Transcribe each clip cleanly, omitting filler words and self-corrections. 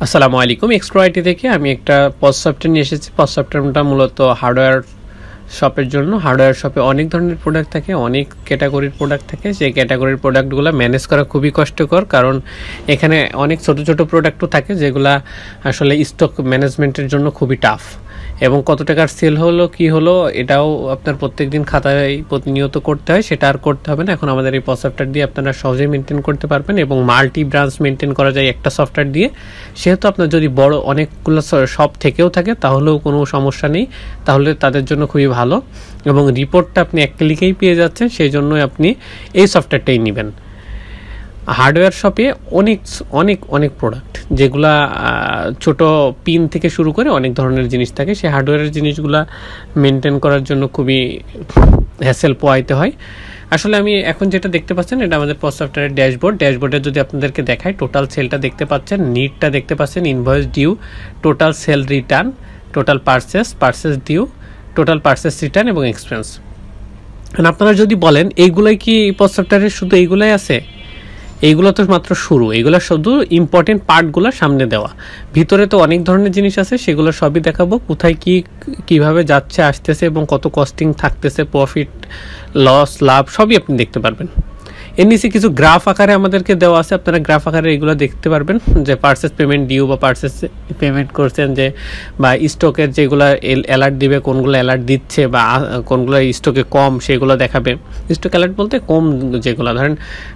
আসসালামু আলাইকুম। Extra IT থেকে আমি একটা পজ সফটওয়্যার নিয়ে এসেছি। পজ সফটওয়্যারটা মূলত হার্ডওয়্যার শপের জন্য। হার্ডওয়্যার শপে অনেক ধরনের প্রোডাক্ট থাকে, অনেক ক্যাটাগরির প্রোডাক্ট থাকে। সেই ক্যাটাগরির প্রোডাক্টগুলো ম্যানেজ করা খুবই কষ্টকর, কারণ এখানে অনেক ছোট ছোট প্রোডাক্টও থাকে যেগুলা আসলে স্টক ম্যানেজমেন্টের জন্য খুবই টাফ। এবং কত টাকার সেল হলো কি হলো এটাও আপনার প্রত্যেকদিন খাতায় প্রতিনিয়ত করতে হয়, সেটা আর করতে হবে না। এখন আমাদের এই পজ সফটওয়্যার দিয়ে আপনারা সহজেই মেনটেন করতে পারবেন এবং মাল্টি ব্রাঞ্চ মেনটেন করা যায় একটা সফটওয়্যার দিয়ে। সেহেতু আপনার যদি বড় অনেকগুলো শপ থেকেও থাকে তাহলেও কোনো সমস্যা নেই, তাহলে তাদের জন্য খুবই ভালো এবং রিপোর্টটা আপনি এক ক্লিকেই পেয়ে যাচ্ছেন। সেই জন্যই আপনি এই সফটওয়্যারটাই নেবেন। হার্ডওয়্যার শপে অনেক অনেক অনেক প্রোডাক্ট, যেগুলা ছোট পিন থেকে শুরু করে অনেক ধরনের জিনিস থাকে। সেই হার্ডওয়্যারের জিনিসগুলা মেনটেন করার জন্য খুবই হ্যাসেল পোয়াইতে হয়। আসলে আমি এখন যেটা দেখতে পাচ্ছেন এটা আমাদের পজ সফটওয়্যারের ড্যাশবোর্ড। ড্যাশবোর্ডে যদি আপনাদেরকে দেখায়, টোটাল সেলটা দেখতে পাচ্ছেন, নিটটা দেখতে পাচ্ছেন, invoice due, total sale return, total purchase due, total purchase return এবং এক্সপেন্স। আপনারা যদি বলেন এইগুলাই কি পজ সফটওয়্যারের শুধু এইগুলাই আছে, এইগুলো তো মাত্র শুরু। এইগুলো শুধু ইম্পর্টেন্ট পার্টগুলো সামনে দেওয়া, ভিতরে তো অনেক ধরনের জিনিস আছে, সেগুলো সবই দেখাবো। কোথায় কি কিভাবে যাচ্ছে আসতেছে এবং কত কস্টিং থাকতেছে, প্রফিট লস লাভ সবই আপনি দেখতে পারবেন। এর নিচে কিছু গ্রাফ আকারে আমাদেরকে দেওয়া আছে, আপনারা গ্রাফ আকারে এগুলো দেখতে পারবেন যে পারচেস পেমেন্ট ডিউ বা পারচেস পেমেন্ট করছেন, যে বা স্টকের যেগুলো অ্যালার্ট দিবে, কোনগুলো অ্যালার্ট দিচ্ছে বা কোনগুলো স্টকে কম সেগুলো দেখাবে। স্টক অ্যালার্ট বলতে কম যেগুলো, ধরেন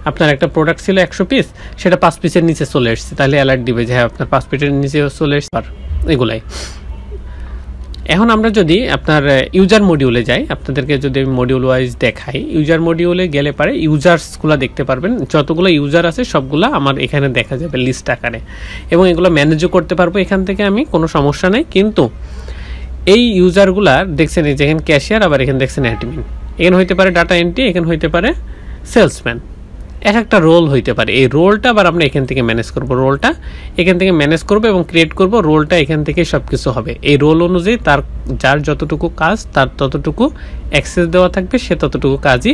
আপনার একটা প্রোডাক্ট ছিল 100 পিস, সেটা 5 পিসের নিচে চলে এসছে, তাহলে অ্যালার্ট দিবে যে হ্যাঁ আপনার 5 পিসের নিচে চলে এসছে, এগুলাই। এখন আমরা যদি আপনার ইউজার মডিউলে যাই, আপনাদেরকে যদি আমি মডিউল ওয়াইজ দেখাই, ইউজার মডিউলে গেলে পারে ইউজার্সগুলো দেখতে পারবেন। যতগুলো ইউজার আছে সবগুলো আমার এখানে দেখা যাবে লিস্ট আকারে, এবং এগুলো ম্যানেজও করতে পারবো এখান থেকে আমি, কোনো সমস্যা নেই। কিন্তু এই ইউজারগুলা দেখছেন, এই যেখানে ক্যাশিয়ার, আবার এখানে দেখছেন অ্যাডমিন, এখানে হইতে পারে ডাটা এন্ট্রি, এখানে হইতে পারে সেলসম্যান, এক একটা রোল হইতে পারে। এই রোলটা আবার আমরা এখান থেকে ম্যানেজ করব, রোলটা এখান থেকে ম্যানেজ করব এবং ক্রিয়েট করব। রোলটা এখান থেকে সব কিছু হবে। এই রোল অনুযায়ী তার যার যতটুকু কাজ তার ততটুকু অ্যাক্সেস দেওয়া থাকবে, সে ততটুকু কাজই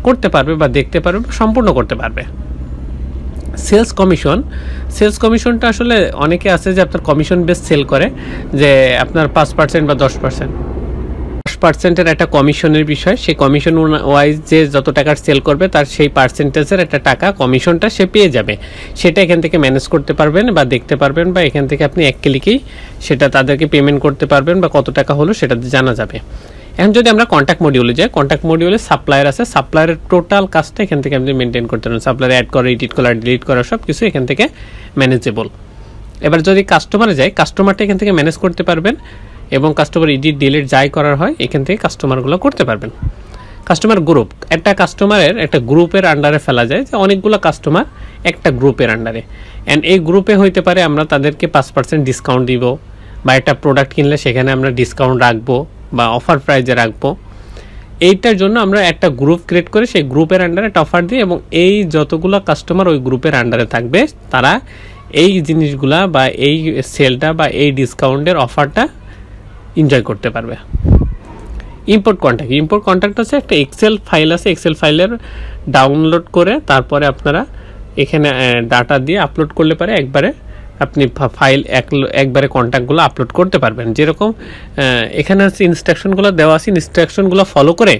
করতে পারবে বা দেখতে পারবে বা সম্পূর্ণ করতে পারবে। সেলস কমিশনটা আসলে অনেকে আছে যে আপনার কমিশন বেস সেল করে, যে আপনার 5% বা 10%-এর একটা কমিশনের বিষয়। সেই কমিশন ওয়াইজ যে যত টাকার সেল করবে তার সেই পার্সেন্টেজের একটা টাকা কমিশনটা সে পেয়ে যাবে। সেটা এখান থেকে ম্যানেজ করতে পারবেন বা দেখতে পারবেন, বা এখান থেকে আপনি এক ক্লিকেই সেটা তাদেরকে পেমেন্ট করতে পারবেন বা কত টাকা হলো সেটা জানা যাবে। এখন যদি আমরা কন্ট্যাক্ট মডিউলে যাই, কন্ট্যাক্ট মডিউলে সাপ্লায়ার আছে, সাপ্লায়ারের টোটাল কাজটা এখান থেকে আপনি মেনটেন করতে পারেন। সাপ্লায়ার অ্যাড করা, এডিট করা, ডিলিট করা সব কিছু এখান থেকে ম্যানেজেবল। এবার যদি কাস্টমারে যাই, কাস্টমারটা এখান থেকে ম্যানেজ করতে পারবেন এবং কাস্টমার এডিট ডিলিট যাই করার হয় এখান থেকে কাস্টমারগুলো করতে পারবেন। কাস্টমার গ্রুপ, একটা কাস্টমারের একটা গ্রুপের আন্ডারে ফেলা যায়, যে অনেকগুলো কাস্টমার একটা গ্রুপের আন্ডারে। অ্যান্ড এই গ্রুপে হইতে পারে আমরা তাদেরকে 5% ডিসকাউন্ট দিব, বা একটা প্রোডাক্ট কিনলে সেখানে আমরা ডিসকাউন্ট রাখবো বা অফার প্রাইজে রাখবো। এইটার জন্য আমরা একটা গ্রুপ ক্রিয়েট করে সেই গ্রুপের আন্ডারে একটা অফার দিই, এবং এই যতগুলো কাস্টমার ওই গ্রুপের আন্ডারে থাকবে তারা এই জিনিসগুলা বা এই সেলটা বা এই ডিসকাউন্টের অফারটা এনজয় করতে পারবে। ইম্পোর্ট কন্ট্যাক্ট হচ্ছে একটা এক্সেল ফাইল আছে, এক্সেল ফাইলের ডাউনলোড করে তারপরে আপনারা এখানে ডাটা দিয়ে আপলোড করলে পারে একবারে আপনি ফাইল একবারে কন্ট্যাক্টগুলো আপলোড করতে পারবেন। যেরকম এখানে হচ্ছে ইনস্ট্রাকশনগুলো দেওয়া আছে, ইনস্ট্রাকশনগুলো ফলো করে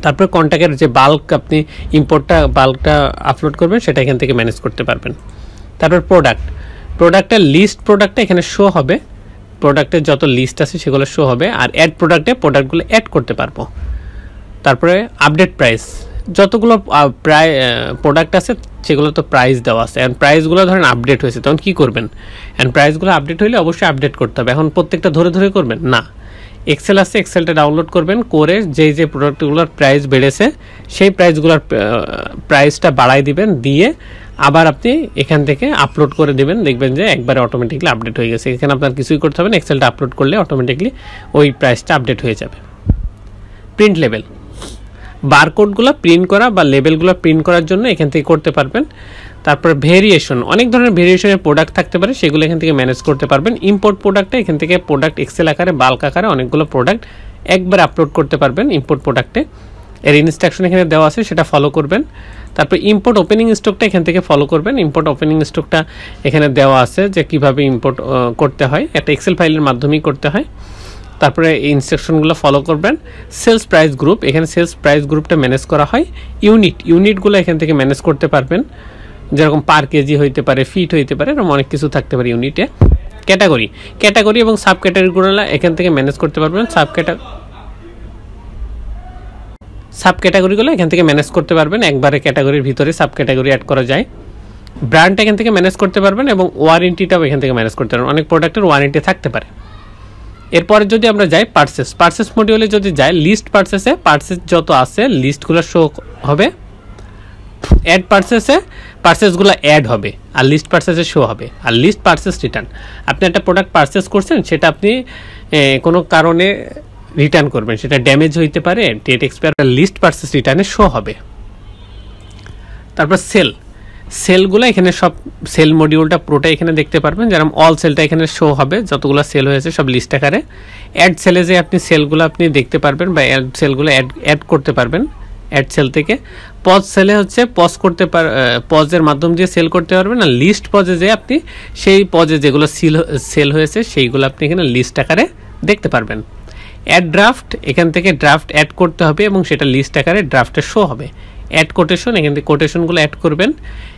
তারপরে কন্ট্যাক্টের যে আপনি বাল্কটা আপলোড করবেন সেটা এখান থেকে ম্যানেজ করতে পারবেন। তারপর প্রোডাক্টের লিস্ট, প্রোডাক্টটা এখানে শো হবে, প্রোডাক্টের যত লিস্ট আছে সেগুলো শো হবে। আর অ্যাড প্রোডাক্টগুলো অ্যাড করতে পারবো। তারপরে আপডেট প্রাইস, যতগুলো প্রোডাক্ট আছে সেগুলো তো প্রাইস দেওয়া আছে, অ্যান্ড প্রাইসগুলো ধরেন আপডেট হয়েছে, তখন কী করবেন? অ্যান্ড প্রাইসগুলো আপডেট হইলে অবশ্যই আপডেট করতে হবে। এখন প্রত্যেকটা ধরে করবেন না, এক্সেল আছে, এক্সেলটা ডাউনলোড করবেন, করে যে প্রোডাক্টগুলোর প্রাইস বেড়েছে সেই প্রাইসগুলোর প্রাইসটা বাড়াই দিবেন, দিয়ে আবার আপনি এখান থেকে আপলোড করে দেবেন, দেখবেন যে একবারে অটোমেটিকলি আপডেট হয়ে গেছে। এখানে আপনার কিছুই করতে হবে না, এক্সেলটা আপলোড করলে অটোমেটিকলি ওই প্রাইসটা আপডেট হয়ে যাবে। প্রিন্ট লেবেল, বারকোডগুলো প্রিন্ট করা বা লেবেলগুলো প্রিন্ট করার জন্য এখান থেকে করতে পারবেন। তারপর ভেরিয়েশন, অনেক ধরনের ভেরিয়েশনের প্রোডাক্ট থাকতে পারে, সেগুলো এখান থেকে ম্যানেজ করতে পারবেন। ইম্পোর্ট প্রোডাক্টটা এখান থেকে প্রোডাক্ট এক্সেল আকারে বাল্ক আকারে অনেকগুলো প্রোডাক্ট একবার আপলোড করতে পারবেন ইম্পোর্ট প্রোডাক্টে। এর ইনস্ট্রাকশন এখানে দেওয়া আছে, সেটা ফলো করবেন। তারপর ইম্পোর্ট ওপেনিং স্টকটা এখান থেকে ফলো করবেন। ইম্পোর্ট ওপেনিং স্টকটা এখানে দেওয়া আছে যে কিভাবে ইম্পোর্ট করতে হয়, একটা এক্সেল ফাইলের মাধ্যমেই করতে হয়। তারপরে এই ইনস্ট্রাকশনগুলো ফলো করবেন। সেলস প্রাইস গ্রুপ, এখানে সেলস প্রাইস গ্রুপটা ম্যানেজ করা হয়। ইউনিটগুলো এখান থেকে ম্যানেজ করতে পারবেন, যেরকম পার কেজি হইতে পারে, ফিট হইতে পারে, এরকম অনেক কিছু থাকতে পারে ইউনিটে। ক্যাটাগরি এবং সাব ক্যাটাগরিগুলো এখান থেকে ম্যানেজ করতে পারবেন। সাব ক্যাটাগরিগুলো এখান থেকে ম্যানেজ করতে পারবেন, একবারে ক্যাটাগরির ভিতরে সাব ক্যাটাগরি অ্যাড করা যায়। ব্র্যান্ডটা এখান থেকে ম্যানেজ করতে পারবেন এবং ওয়ারেন্টিটাও এখান থেকে ম্যানেজ করতে পারবেন, অনেক প্রোডাক্টের ওয়ারেন্টি থাকতে পারে। এরপরে যদি আমরা যাই পার্সেস মডিউলে যদি যাই, লিস্ট পার্সেস যত আছে লিস্টগুলো শো হবে, অ্যাড পার্সেসগুলো অ্যাড হবে, আর লিস্ট পার্সেসে শো হবে। আর লিস্ট পার্সেস রিটার্ন, আপনি একটা প্রোডাক্ট পার্সেস করছেন, সেটা আপনি কোনো কারণে রিটার্ন করবেন, সেটা ড্যামেজ হইতে পারে, ডেট এক্সপায়ার, লিস্ট পার্সেস রিটার্নে শো হবে। তারপর সেলগুলো এখানে সব, সেল মডিউলটা পুরোটা এখানে দেখতে পারবেন, যেরকম অল সেলটা এখানে শো হবে, যতগুলো সেল হয়েছে সব লিস্ট আকারে। অ্যাড সেলে যে আপনি সেলগুলো আপনি দেখতে পারবেন বা অ্যাড সেলগুলো অ্যাড করতে পারবেন অ্যাড সেল থেকে। পজ সেলে হচ্ছে পজের মাধ্যম দিয়ে সেল করতে পারবেন। আর লিস্ট পজে যে আপনি সেই পজে যেগুলো সেল হয়েছে সেইগুলো আপনি এখানে লিস্ট আকারে দেখতে পারবেন। অ্যাড ড্রাফট, এখান থেকে ড্রাফট অ্যাড করতে হবে এবং সেটা লিস্ট আকারে ড্রাফটে শো হবে। অ্যাড কোটেশন, এখান থেকে কোটেশনগুলো অ্যাড করবেন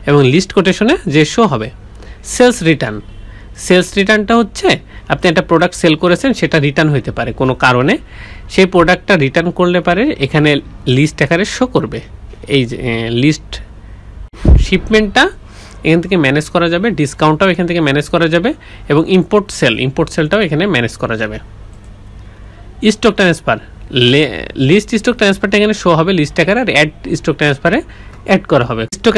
এবং লিস্ট কোটেশনে যে শো হবে। সেলস রিটার্নটা হচ্ছে আপনি একটা প্রোডাক্ট সেল করেছেন, সেটা রিটার্ন হইতে পারে কোনো কারণে, সেই প্রোডাক্টটা রিটার্ন করলে পারে এখানে লিস্ট আকারে শো করবে। এই যে লিস্ট শিপমেন্টটা এখান থেকে ম্যানেজ করা যাবে, ডিসকাউন্টটাও এখান থেকে ম্যানেজ করা যাবে এবং ইম্পোর্ট সেলটাও এখানে ম্যানেজ করা যাবে। স্টক ট্রান্সফার, লিস্ট স্টক ট্রান্সফারটা এখানে শো হবে লিস্ট আকারে, আর অ্যাড স্টক ট্রান্সফারে অ্যাড করা হবে। স্টক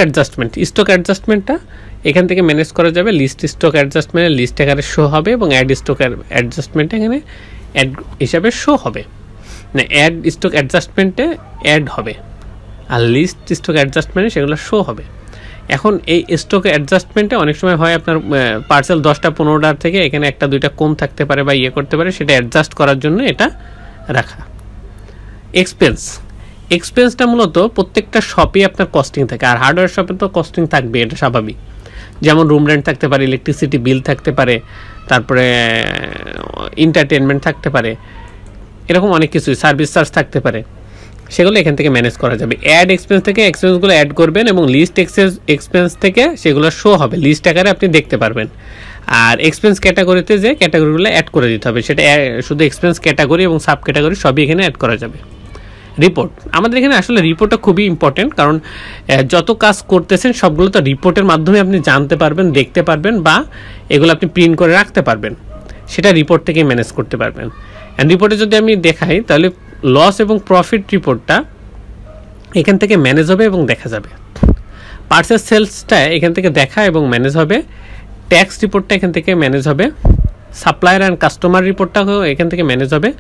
অ্যাডজাস্টমেন্টটা এখান থেকে ম্যানেজ করা যাবে, লিস্ট স্টক অ্যাডজাস্টমেন্টে লিস্ট আকারে শো হবে এবং অ্যাড স্টক অ্যাডজাস্টমেন্টে এখানে অ্যাড হিসাবে শো হবে, না অ্যাড স্টক অ্যাডজাস্টমেন্টে অ্যাড হবে, আর লিস্ট স্টক অ্যাডজাস্টমেন্টে সেগুলো শো হবে। এখন এই স্টক অ্যাডজাস্টমেন্টে অনেক সময় হয় আপনার পার্সেল 10টা 15টার থেকে এখানে 1টা 2টা কম থাকতে পারে বা করতে পারে, সেটা অ্যাডজাস্ট করার জন্য এটা রাখা। এক্সপেন্সটা মূলত প্রত্যেকটা শপে আপনার কস্টিং থাকে, আর হার্ডওয়্যার শপে তো কস্টিং থাকবে, এটা স্বাভাবিক। যেমন রুম রেন্ট থাকতে পারে, ইলেকট্রিসিটি বিল থাকতে পারে, তারপরে এন্টারটেনমেন্ট থাকতে পারে, এরকম অনেক কিছু, সার্ভিস চার্জ থাকতে পারে, সেগুলো এখান থেকে ম্যানেজ করা যাবে। অ্যাড এক্সপেন্স থেকে এক্সপেন্সগুলো অ্যাড করবেন এবং লিস্ট এক্সপেন্স থেকে সেগুলো শো হবে, লিস্ট আকারে আপনি দেখতে পারবেন। আর এক্সপেন্স ক্যাটাগরিতে যে ক্যাটাগরিগুলো অ্যাড করে দিতে হবে, সেটা শুধু এক্সপেন্স ক্যাটাগরি এবং সাব ক্যাটাগরি সবই এখানে অ্যাড করা যাবে। রিপোর্ট, আমাদের এখানে আসলে রিপোর্টটা খুবই ইম্পর্টেন্ট, কারণ যত কাজ করতেছেন সবগুলো তো রিপোর্টের মাধ্যমে আপনি জানতে পারবেন, দেখতে পারবেন, বা এগুলো আপনি প্রিন্ট করে রাখতে পারবেন, সেটা রিপোর্ট থেকে ম্যানেজ করতে পারবেন। অ্যান্ড রিপোর্টে যদি আমি দেখাই, তাহলে লস এবং প্রফিট রিপোর্টটা এখান থেকে ম্যানেজ হবে এবং দেখা যাবে। পার্সেস সেলসটা এখান থেকে দেখা এবং ম্যানেজ হবে। ট্যাক্স রিপোর্টটা এখান থেকে ম্যানেজ হবে। সাপ্লায়ার অ্যান্ড কাস্টমার রিপোর্টটাও এখান থেকে ম্যানেজ হবে।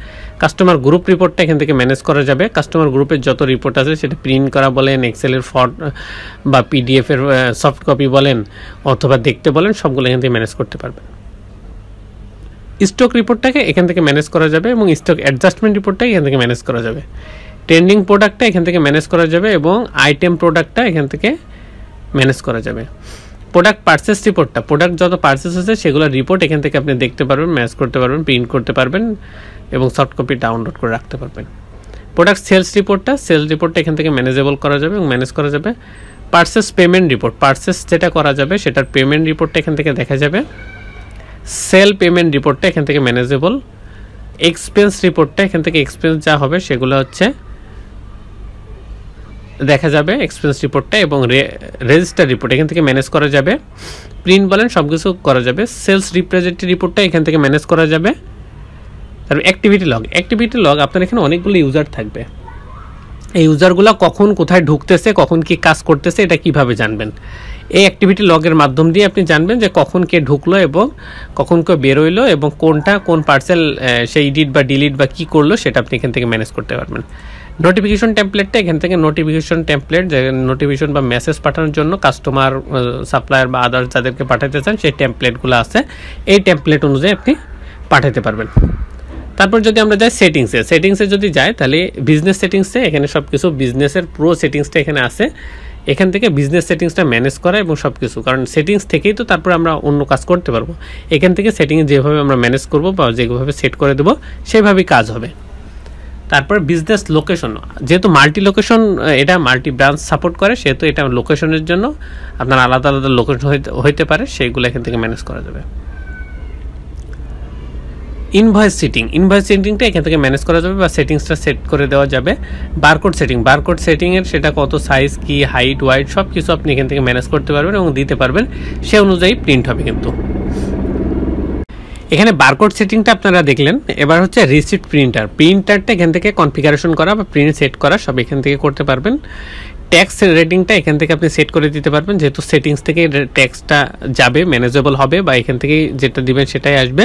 কাস্টমার গ্রুপ রিপোর্টটা এখান থেকে ম্যানেজ করা যাবে। কাস্টমার গ্রুপের যত রিপোর্ট আছে সেটা প্রিন্ট করা বলেন, এক্সেলের ফর্ম বা পিডিএফের সফট কপি বলেন অথবা দেখতে বলেন, সবগুলো এখান থেকে ম্যানেজ করতে পারবেন। স্টক রিপোর্টটাকে এখান থেকে ম্যানেজ করা যাবে এবং স্টক অ্যাডজাস্টমেন্ট রিপোর্টটা এখান থেকে ম্যানেজ করা যাবে। ট্রেন্ডিং প্রোডাক্টটা এখান থেকে ম্যানেজ করা যাবে এবং আইটেম প্রোডাক্টটা এখান থেকে ম্যানেজ করা যাবে। প্রোডাক্ট পারচেস রিপোর্টটা, প্রোডাক্ট যত পারচেস আছে সেগুলো রিপোর্ট এখান থেকে আপনি দেখতে পারবেন, ম্যানেজ করতে পারবেন, প্রিন্ট করতে পারবেন এবং সফট কপি ডাউনলোড করে রাখতে পারবেন। প্রোডাক্ট সেলস রিপোর্টটা এখান থেকে ম্যানেজেবল করা যাবে এবং ম্যানেজ করা যাবে। পারচেস পেমেন্ট রিপোর্ট, পারচেস যেটা করা যাবে সেটার পেমেন্ট রিপোর্টটা এখান থেকে দেখা যাবে। সেল পেমেন্ট রিপোর্টটা এখান থেকে ম্যানেজেবল। এক্সপেন্স রিপোর্টটা এখান থেকে এক্সপেন্স যা হবে সেগুলো হচ্ছে দেখা যাবে এক্সপেন্স রিপোর্টটা, এবং রেজিস্টার রিপোর্ট এখান থেকে ম্যানেজ করা যাবে। প্রিন্ট বলেন সব কিছু করা যাবে। সেলস রিপ্রেজেন্টেটিভ রিপোর্টটা এখান থেকে ম্যানেজ করা যাবে। তারপর অ্যাক্টিভিটি লগ, আপনার এখানে অনেকগুলো ইউজার থাকবে, এই ইউজারগুলো কখন কোথায় ঢুকতেছে, কখন কি কাজ করতেছে, এটা কিভাবে জানবেন? এই অ্যাক্টিভিটি লগের মাধ্যম দিয়ে আপনি জানবেন যে কখন কে ঢুকলো এবং কখন কে বেরোইলো এবং কোন পার্সেল সে এডিট বা ডিলিট বা কী করলো সেটা আপনি এখান থেকে ম্যানেজ করতে পারবেন। নোটিফিকেশন টেমপ্লেটটা এখান থেকে নোটিফিকেশন টেমপ্লেট, যে নোটিফিকেশন বা মেসেজ পাঠানোর জন্য কাস্টমার, সাপ্লায়ার বা আদার্স যাদেরকে পাঠাতে চান সেই টেমপ্লেটগুলো আছে, এই টেমপ্লেট অনুযায়ী আপনি পাঠাতে পারবেন। তারপর যদি আমরা যাই সেটিংসে যদি যাই তাহলে বিজনেস সেটিংসে এখানে সব কিছু বিজনেসের প্রো সেটিংসটা এখানে আছে। এখান থেকে বিজনেস সেটিংসটা ম্যানেজ করা এবং সব কিছু, কারণ সেটিংস থেকেই তো তারপর আমরা অন্য কাজ করতে পারবো। এখান থেকে সেটিং যেভাবে আমরা ম্যানেজ করবো বা যেভাবে সেট করে দেবো সেভাবেই কাজ হবে। তারপর বিজনেস লোকেশন, যেহেতু মাল্টি লোকেশন, এটা মাল্টি ব্রাঞ্চ সাপোর্ট করে, সেহেতু এটা লোকেশনের জন্য আপনার আলাদা আলাদা লোকেশন হইতে পারে, সেইগুলো এখান থেকে ম্যানেজ করা যাবে। ইনভয়েস সিটিংটা এখান থেকে ম্যানেজ করা যাবে বা সেটিংসটা সেট করে দেওয়া যাবে। বারকোড সেটিংয়ের সেটা কত সাইজ, কি হাইট, ওয়াইড সব কিছু আপনি এখান থেকে ম্যানেজ করতে পারবেন এবং দিতে পারবেন, সে অনুযায়ী প্রিন্ট হবে। কিন্তু এখানে বারকোড সেটিংটা আপনারা দেখলেন। এবার হচ্ছে রিসিপ্ট প্রিন্টারটা এখান থেকে কনফিগারেশন করা বা প্রিন্ট সেট করা সব এখান থেকে করতে পারবেন। ট্যাক্স রেটিংটা এখান থেকে আপনি সেট করে দিতে পারবেন, যেহেতু সেটিংস থেকে ট্যাক্সটা যাবে, ম্যানেজেবল হবে বা এখান থেকে যেটা দিবেন সেটাই আসবে,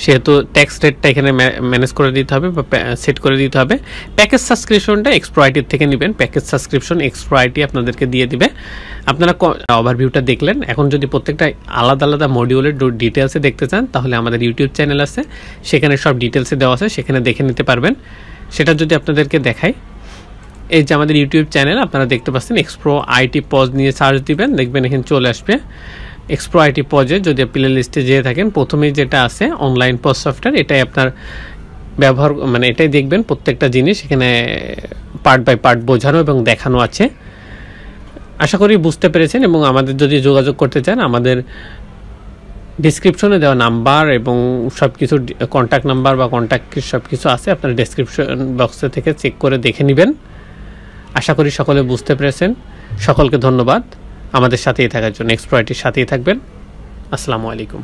সেহেতু ট্যাক্স রেটটা এখানে ম্যানেজ করে দিতে হবে বা সেট করে দিতে হবে। প্যাকেজ সাবস্ক্রিপশনটা এক্সপ্রো-আইটির থেকে নেবেন, প্যাকেজ সাবস্ক্রিপশন এক্সপ্রো-আইটি আপনাদেরকে দিয়ে দিবে। আপনারা ওভারভিউটা দেখলেন। এখন যদি প্রত্যেকটা আলাদা আলাদা মডিউলের ডিটেলসে দেখতে চান তাহলে আমাদের ইউটিউব চ্যানেল আছে, সেখানে সব ডিটেলসে দেওয়া আছে, সেখানে দেখে নিতে পারবেন। সেটা যদি আপনাদেরকে দেখাই, এই যে আমাদের ইউটিউব চ্যানেল আপনারা দেখতে পাচ্ছেন, এক্সপ্রো-আইটি পজ নিয়ে সার্চ দিবেন, দেখবেন এখানে চলে আসবে। এক্সপ্রো-আইটি পজে যদি প্লে লিস্টে যেয়ে থাকেন, প্রথমেই যেটা আছে অনলাইন পজ সফটওয়্যার, এটাই আপনার ব্যবহার, মানে এটাই দেখবেন। প্রত্যেকটা জিনিস এখানে পার্ট বাই পার্ট বোঝানো এবং দেখানো আছে। আশা করি বুঝতে পেরেছেন। এবং আমাদের যদি যোগাযোগ করতে চান, আমাদের ডিসক্রিপশনে দেওয়া নাম্বার এবং সব কিছু কন্ট্যাক্ট নাম্বার বা কন্ট্যাক্ট সব কিছু আছে, আপনারা ডেসক্রিপশন বক্সে থেকে চেক করে দেখে নেবেন। আশা করি সকলে বুঝতে পেরেছেন। সকলকে ধন্যবাদ আমাদের সাথেই থাকার জন্য। এক্সপ্রো-আইটির সাথেই থাকবেন। আসসালামু আলাইকুম।